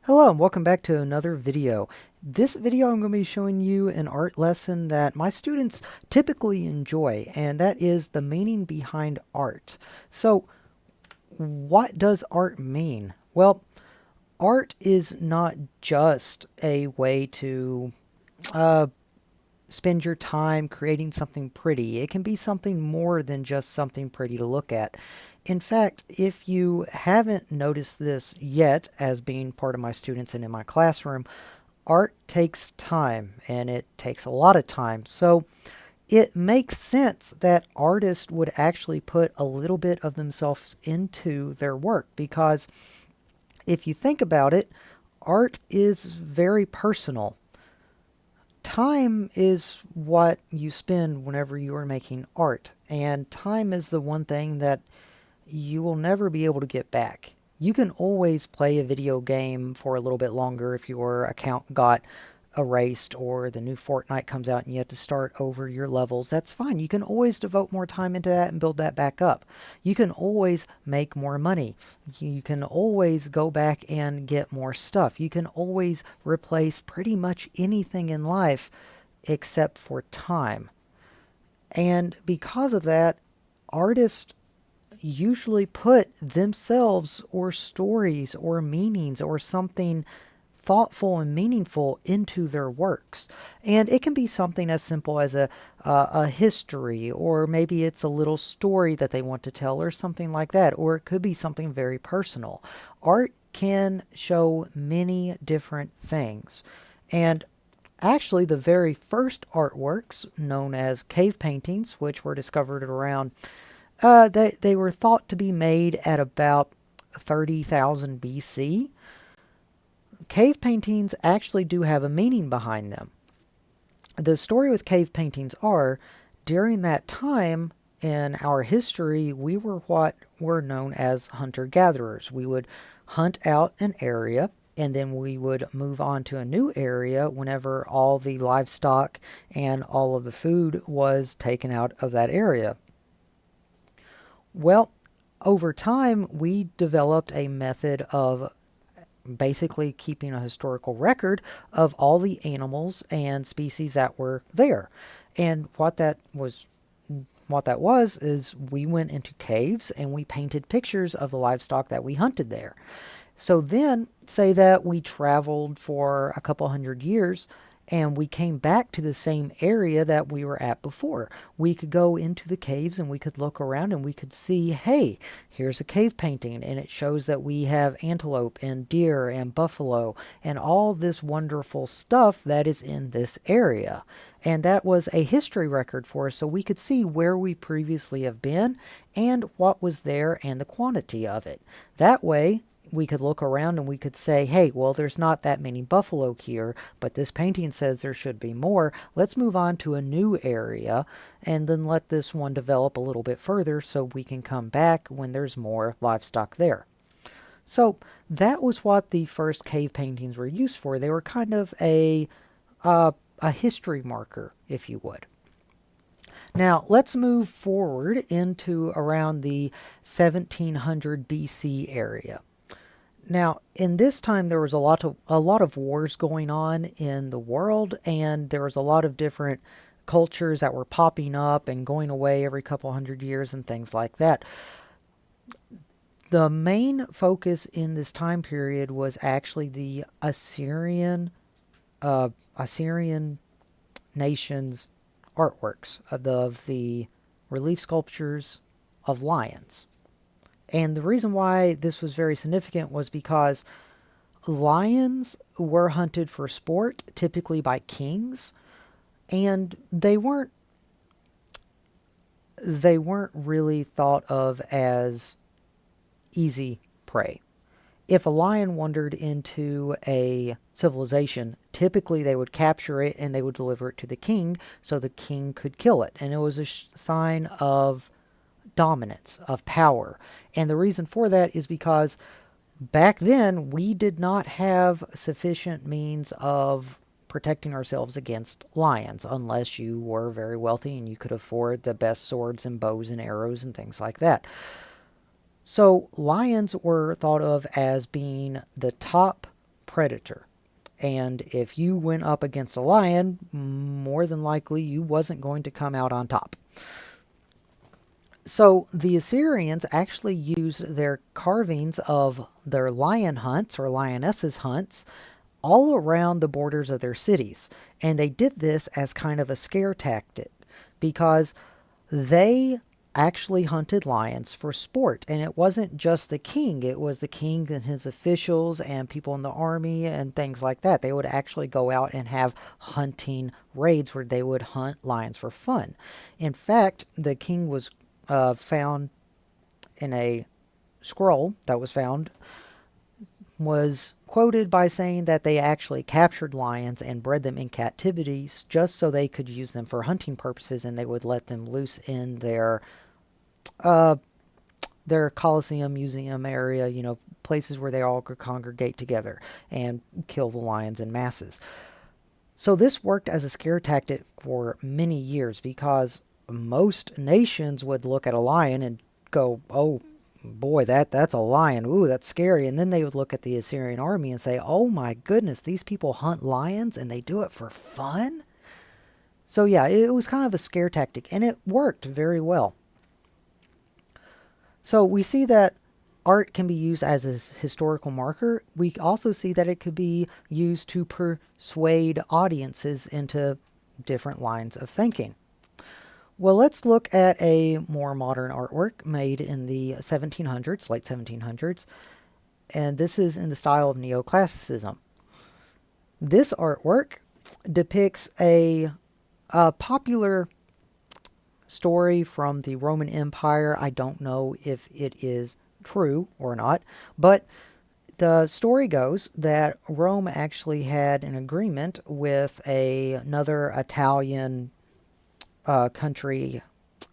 Hello and welcome back to another video. This video I'm going to be showing you an art lesson that my students typically enjoy, and that is the meaning behind art. So what does art mean? Well, art is not just a way to spend your time creating something pretty. It can be something more than just something pretty to look at. In fact, if you haven't noticed this yet as being part of my students and in my classroom, art takes time, and it takes a lot of time. So it makes sense that artists would actually put a little bit of themselves into their work, because if you think about it, art is very personal. Time is what you spend whenever you are making art, and time is the one thing that you will never be able to get back. You can always play a video game for a little bit longer if your account got erased or the new Fortnite comes out and you have to start over your levels. That's fine. You can always devote more time into that and build that back up. You can always make more money. You can always go back and get more stuff. You can always replace pretty much anything in life except for time. And because of that, artists usually put themselves or stories or meanings or something thoughtful and meaningful into their works. And it can be something as simple as a history, or maybe it's a little story that they want to tell or something like that, or it could be something very personal. Art can show many different things. And actually, the very first artworks, known as cave paintings, which were discovered around they were thought to be made at about 30,000 BC. Cave paintings actually do have a meaning behind them. The story with cave paintings are, during that time in our history, we were what were known as hunter-gatherers. We would hunt out an area, and then we would move on to a new area whenever all the livestock and all of the food was taken out of that area. Well, over time, we developed a method of basically keeping a historical record of all the animals and species that were there. And what that was is we went into caves and we painted pictures of the livestock that we hunted there. So then, say that we traveled for a couple hundred years and we came back to the same area that we were at before. We could go into the caves and we could look around and we could see, hey, here's a cave painting, and it shows that we have antelope and deer and buffalo and all this wonderful stuff that is in this area. And that was a history record for us, so we could see where we previously have been and what was there and the quantity of it. That way, we could look around and we could say, hey, well, there's not that many buffalo here, but this painting says there should be more. Let's move on to a new area and then let this one develop a little bit further so we can come back when there's more livestock there. So that was what the first cave paintings were used for. They were kind of a history marker, if you would. Now, let's move forward into around the 1700 BC area. Now, in this time, there was a lot of wars going on in the world, and there was a lot of different cultures that were popping up and going away every couple hundred years and things like that. The main focus in this time period was actually the Assyrian nation's artworks of the relief sculptures of lions. And the reason why this was very significant was because lions were hunted for sport, typically by kings, and they weren't really thought of as easy prey. If a lion wandered into a civilization, typically they would capture it and they would deliver it to the king so the king could kill it. And it was a sign of dominance, of power. And the reason for that is because back then we did not have sufficient means of protecting ourselves against lions unless you were very wealthy and you could afford the best swords and bows and arrows and things like that. So lions were thought of as being the top predator. And if you went up against a lion, more than likely you wasn't going to come out on top. So the Assyrians actually used their carvings of their lion hunts or lionesses hunts all around the borders of their cities. And they did this as kind of a scare tactic because they actually hunted lions for sport. And it wasn't just the king, it was the king and his officials and people in the army and things like that. They would actually go out and have hunting raids where they would hunt lions for fun. In fact, the king was found in a scroll that was found, was quoted by saying that they actually captured lions and bred them in captivity just so they could use them for hunting purposes, and they would let them loose in their Colosseum museum area, places where they all could congregate together and kill the lions in masses. So this worked as a scare tactic for many years because most nations would look at a lion and go, oh boy, that's a lion. Ooh, that's scary. And then they would look at the Assyrian army and say, oh my goodness, these people hunt lions and they do it for fun? So yeah, it was kind of a scare tactic, and it worked very well. So we see that art can be used as a historical marker. We also see that it could be used to persuade audiences into different lines of thinking. Well, let's look at a more modern artwork made in the 1700s, late 1700s, and this is in the style of Neoclassicism. This artwork depicts a popular story from the Roman Empire. I don't know if it is true or not, but the story goes that Rome actually had an agreement with another Italian country.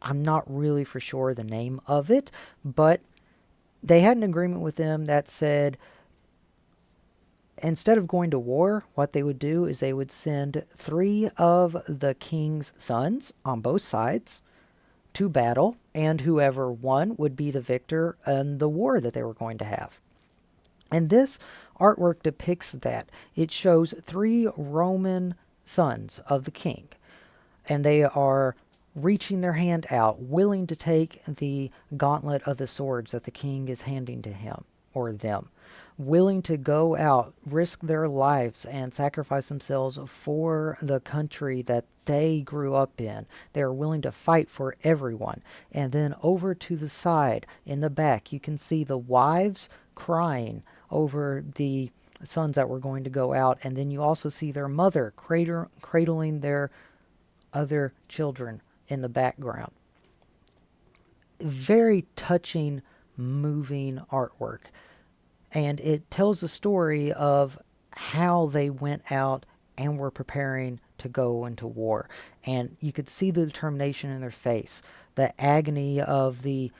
I'm not really for sure the name of it, but they had an agreement with them that said instead of going to war, what they would do is they would send 3 of the king's sons on both sides to battle, and whoever won would be the victor in the war that they were going to have. And this artwork depicts that. It shows 3 Roman sons of the king, and they are reaching their hand out, willing to take the gauntlet of the swords that the king is handing to him or them, willing to go out, risk their lives, and sacrifice themselves for the country that they grew up in. They are willing to fight for everyone. And then over to the side, in the back, you can see the wives crying over the sons that were going to go out. And then you also see their mother cradling their other children in the background. Very touching, moving artwork. And it tells the story of how they went out and were preparing to go into war. And you could see the determination in their face, the agony of the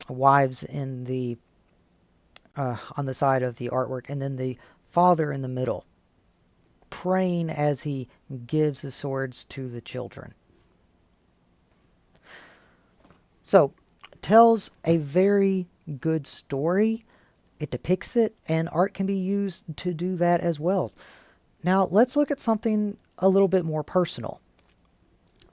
wives in the on the side of the artwork, and then the father in the middle, praying as he gives the swords to the children. So, tells a very good story. It depicts it, and art can be used to do that as well. Now, let's look at something a little bit more personal.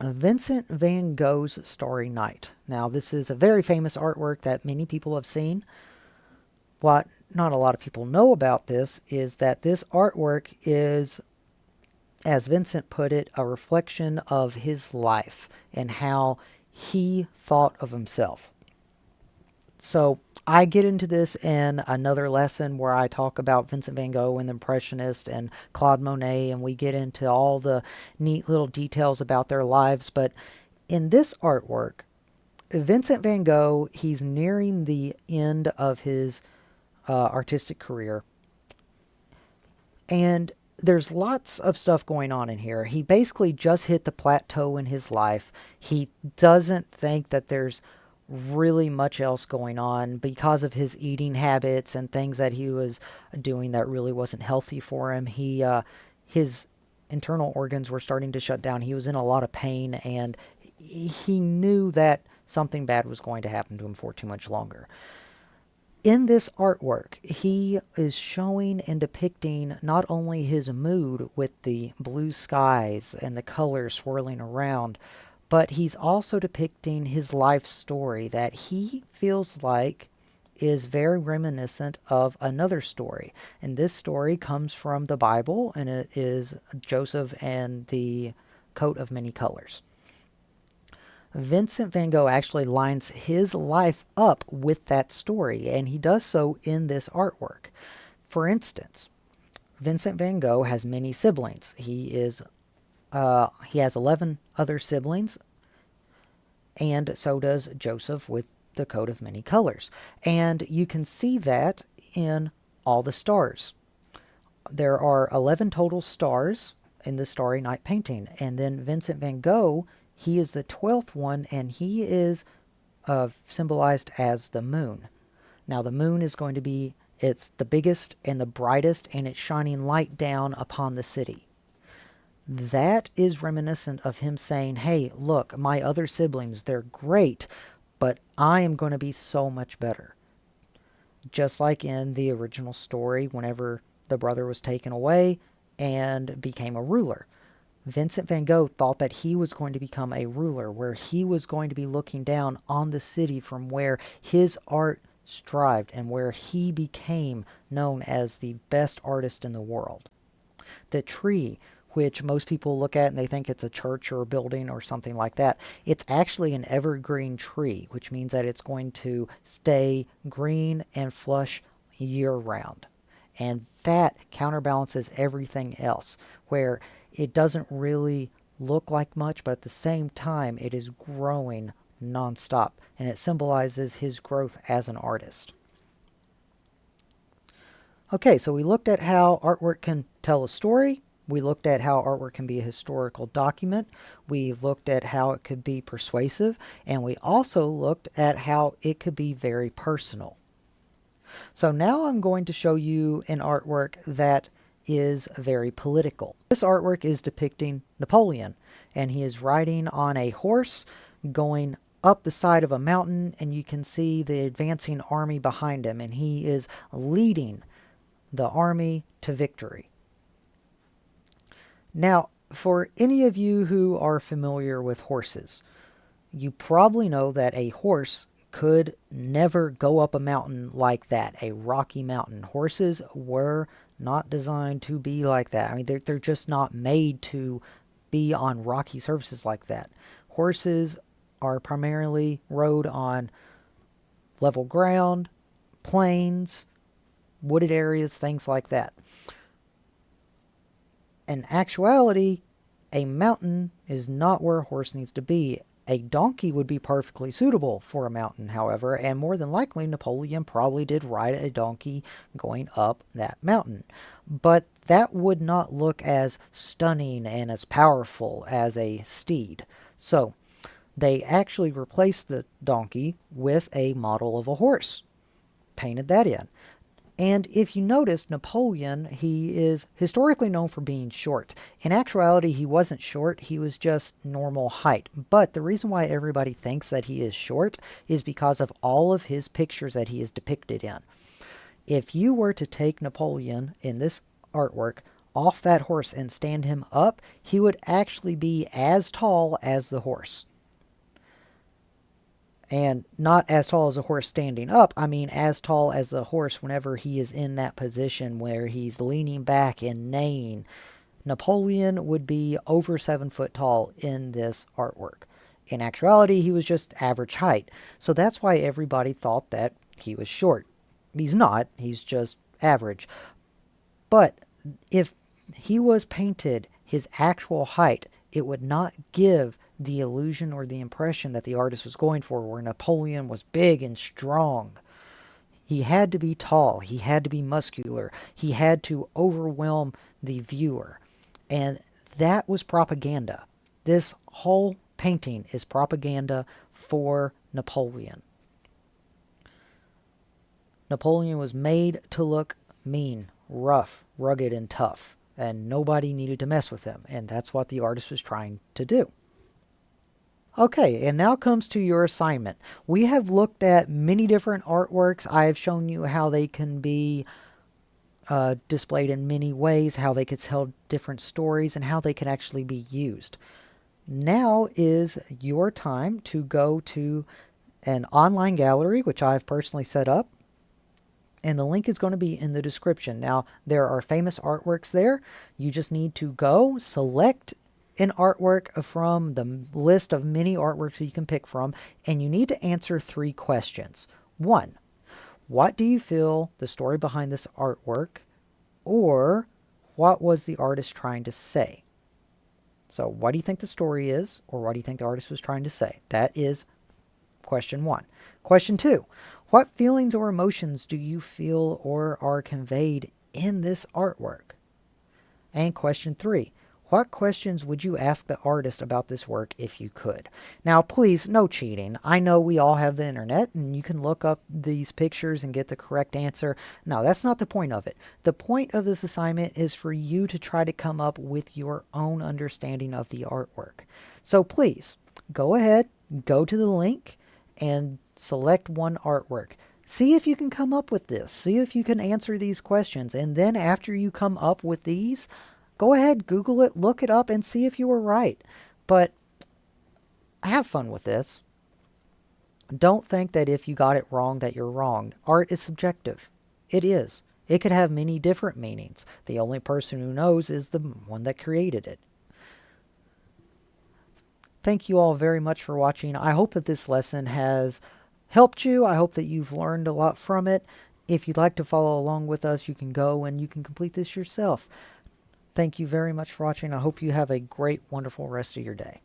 Vincent van Gogh's Starry Night. Now, this is a very famous artwork that many people have seen. What not a lot of people know about this is that this artwork is, as Vincent put it, a reflection of his life and how he thought of himself. So I get into this in another lesson where I talk about Vincent van Gogh and the Impressionist and Claude Monet, and we get into all the neat little details about their lives. But in this artwork, Vincent van Gogh, he's nearing the end of his artistic career. And there's lots of stuff going on in here. He basically just hit the plateau in his life. He doesn't think that there's really much else going on because of his eating habits and things that he was doing that really wasn't healthy for him. His internal organs were starting to shut down. He was in a lot of pain, and he knew that something bad was going to happen to him for too much longer. In this artwork, he is showing and depicting not only his mood with the blue skies and the colors swirling around, but he's also depicting his life story that he feels like is very reminiscent of another story. And this story comes from the Bible, and it is Joseph and the coat of many colors. Vincent van Gogh actually lines his life up with that story, and he does so in this artwork. For instance, Vincent van Gogh has many siblings. He has 11 other siblings, and so does Joseph with the coat of many colors. And you can see that in all the stars. There are 11 total stars in the Starry Night painting, and then Vincent van Gogh, he is the 12th one, and he is symbolized as the moon. Now the moon is going to be, it's the biggest and the brightest, and it's shining light down upon the city. That is reminiscent of him saying, hey, look, my other siblings, they're great, but I am going to be so much better. Just like in the original story, whenever the brother was taken away and became a ruler. Vincent van Gogh thought that he was going to become a ruler, where he was going to be looking down on the city from where his art strived and where he became known as the best artist in the world. The tree, which most people look at and they think it's a church or a building or something like that, it's actually an evergreen tree, which means that it's going to stay green and flush year-round. And that counterbalances everything else, where it doesn't really look like much, but at the same time, it is growing nonstop, and it symbolizes his growth as an artist. Okay, so we looked at how artwork can tell a story. We looked at how artwork can be a historical document. We looked at how it could be persuasive, and we also looked at how it could be very personal. So now I'm going to show you an artwork that is very political. This artwork is depicting Napoleon, and he is riding on a horse going up the side of a mountain, and you can see the advancing army behind him, and he is leading the army to victory. Now, for any of you who are familiar with horses, you probably know that a horse could never go up a mountain like that, a rocky mountain. Horses were not designed to be like that. I mean, they're just not made to be on rocky surfaces like that. Horses are primarily rode on level ground, plains, wooded areas, things like that. In actuality, a mountain is not where a horse needs to be. A donkey would be perfectly suitable for a mountain, however, and more than likely Napoleon probably did ride a donkey going up that mountain. But that would not look as stunning and as powerful as a steed. So they actually replaced the donkey with a model of a horse, painted that in. And if you notice, Napoleon, he is historically known for being short. In actuality, he wasn't short, he was just normal height. But the reason why everybody thinks that he is short is because of all of his pictures that he is depicted in. If you were to take Napoleon in this artwork off that horse and stand him up, he would actually be as tall as the horse. And not as tall as a horse standing up, I mean as tall as the horse whenever he is in that position where he's leaning back and neighing. Napoleon would be over 7 foot tall in this artwork. In actuality, he was just average height. So that's why everybody thought that he was short. He's not, he's just average. But if he was painted his actual height, it would not give the illusion or the impression that the artist was going for, where Napoleon was big and strong. He had to be tall, he had to be muscular, he had to overwhelm the viewer. And that was propaganda. This whole painting is propaganda for Napoleon. Napoleon was made to look mean, rough, rugged, and tough, and nobody needed to mess with him, and that's what the artist was trying to do. Okay, and now comes to your assignment. We have looked at many different artworks. I have shown you how they can be displayed in many ways, how they could tell different stories, and how they can actually be used. Now is your time to go to an online gallery, which I've personally set up, and the link is going to be in the description. Now, there are famous artworks there. You just need to go select an artwork from the list of many artworks that you can pick from, and you need to answer 3 questions. 1, what do you feel the story behind this artwork, or what was the artist trying to say? So what do you think the story is, or what do you think the artist was trying to say? That is question 1. Question 2, what feelings or emotions do you feel or are conveyed in this artwork? And question 3, what questions would you ask the artist about this work if you could? Now, please, no cheating. I know we all have the internet and you can look up these pictures and get the correct answer. No, that's not the point of it. The point of this assignment is for you to try to come up with your own understanding of the artwork. So please, go ahead, go to the link, and select one artwork. See if you can come up with this. See if you can answer these questions. And then after you come up with these, go ahead, Google it, look it up, and see if you were right. But have fun with this. Don't think that if you got it wrong that you're wrong. Art is subjective. It is. It could have many different meanings. The only person who knows is the one that created it. Thank you all very much for watching. I hope that this lesson has helped you. I hope that you've learned a lot from it. If you'd like to follow along with us, you can go and you can complete this yourself. Thank you very much for watching. I hope you have a great, wonderful rest of your day.